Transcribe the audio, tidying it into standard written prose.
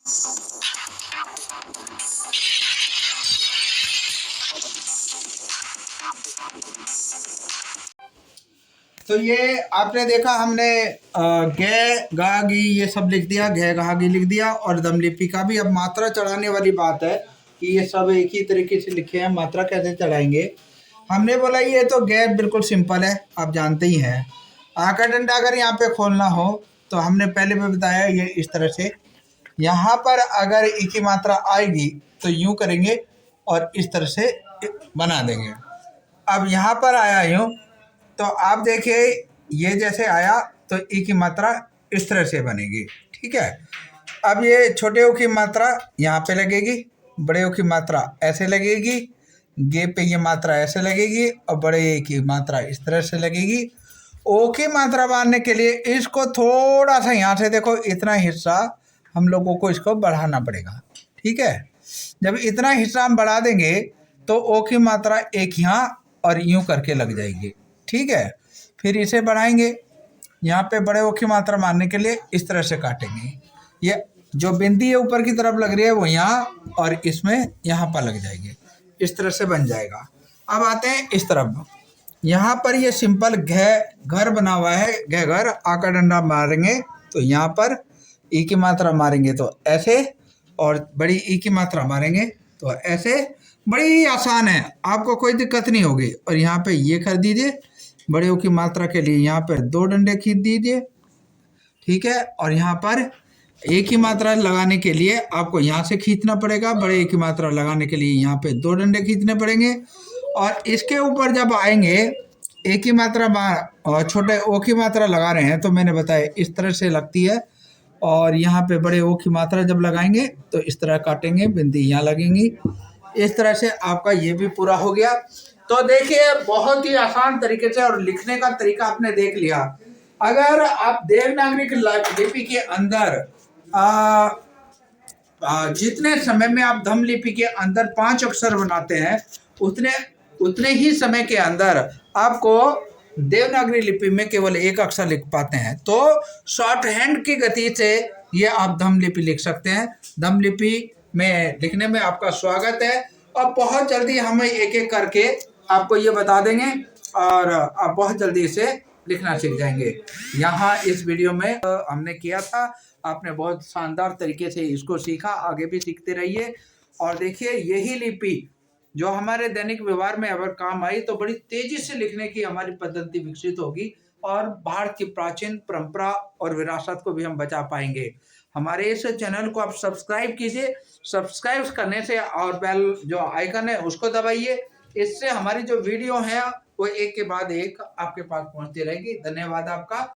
तो ये आपने देखा, हमने गे गा गी ये सब लिख दिया, घे गा गी लिख दिया, और दमलिपि का भी। अब मात्रा चढ़ाने वाली बात है कि ये सब एक ही तरीके से लिखे हैं, मात्रा कैसे चढ़ाएंगे। हमने बोला ये तो गे बिल्कुल सिंपल है, आप जानते ही हैं। आका डंडा अगर यहाँ पे खोलना हो तो हमने पहले भी बताया, ये इस तरह से यहाँ पर अगर ई की मात्रा आएगी तो यूं करेंगे और इस तरह से बना देंगे। अब यहाँ पर आया यूं, तो आप देखिए ये जैसे आया तो ई की मात्रा इस तरह से बनेगी, ठीक है। अब ये छोटे ओ की मात्रा यहाँ पे लगेगी, बड़े ओ की मात्रा ऐसे लगेगी, गे पे ये मात्रा ऐसे लगेगी, और बड़े ए की मात्रा इस तरह से लगेगी। ओ की मात्रा मारने के लिए इसको थोड़ा सा यहाँ से देखो, इतना हिस्सा हम लोगों को इसको बढ़ाना पड़ेगा, ठीक है। जब इतना हिस्सा हम बढ़ा देंगे तो ओ की मात्रा एक यहाँ और यूं करके लग जाएगी, ठीक है। फिर इसे बढ़ाएंगे, यहाँ पे बड़े ओ की मात्रा मारने के लिए इस तरह से काटेंगे। ये जो बिंदी है ऊपर की तरफ लग रही है वो यहाँ, और इसमें यहाँ पर लग जाएगी, इस तरह से बन जाएगा। अब आते हैं इस तरफ, यहाँ पर ये सिंपल घर बना हुआ है, घे घर। आका डंडा मारेंगे तो यहाँ पर ई की मात्रा मारेंगे तो ऐसे, और बड़ी ई की मात्रा मारेंगे तो ऐसे। बड़ी आसान है, आपको कोई दिक्कत नहीं होगी। और यहाँ पे ये कर दीजिए, बड़े ओ की मात्रा के लिए यहाँ पर 2 डंडे खींच दीजिए, ठीक है। और यहाँ पर एक ही मात्रा लगाने के लिए आपको यहाँ से खींचना पड़ेगा, बड़े एक ही मात्रा लगाने के लिए यहाँ पे 2 डंडे खींचने पड़ेंगे। और इसके ऊपर जब आएंगे, एक ही मात्रा और छोटे ओ की मात्रा लगा रहे हैं तो मैंने बताया इस तरह से लगती है। और यहाँ पे बड़े ओ की मात्रा जब लगाएंगे तो इस तरह काटेंगे, बिंदी यहाँ लगेंगी, इस तरह से आपका ये भी पूरा हो गया। तो देखिए बहुत ही आसान तरीके से, और लिखने का तरीका आपने देख लिया। अगर आप देवनागरी लिपि के अंदर जितने समय में आप धम लिपि के अंदर 5 अक्षर बनाते हैं, उतने ही समय के अंदर आपको देवनागरी लिपि में केवल 1 अक्षर लिख पाते हैं। तो शॉर्ट हैंड की गति से ये आप धम लिपि लिख सकते हैं। धम लिपि में लिखने में आपका स्वागत है, और बहुत जल्दी हम एक एक करके आपको ये बता देंगे, और आप बहुत जल्दी इसे लिखना सीख जाएंगे। यहाँ इस वीडियो में हमने किया था, आपने बहुत शानदार तरीके से इसको सीखा, आगे भी सीखते रहिए। और देखिए यही लिपि जो हमारे दैनिक व्यवहार में अगर काम आई तो बड़ी तेजी से लिखने की हमारी पद्धति विकसित होगी, और भारत की प्राचीन परंपरा और विरासत को भी हम बचा पाएंगे। हमारे इस चैनल को आप सब्सक्राइब कीजिए, सब्सक्राइब करने से और बेल जो आइकन है उसको दबाइए, इससे हमारी जो वीडियो है वो एक के बाद एक आपके पास पहुंचती रहेगी। धन्यवाद आपका।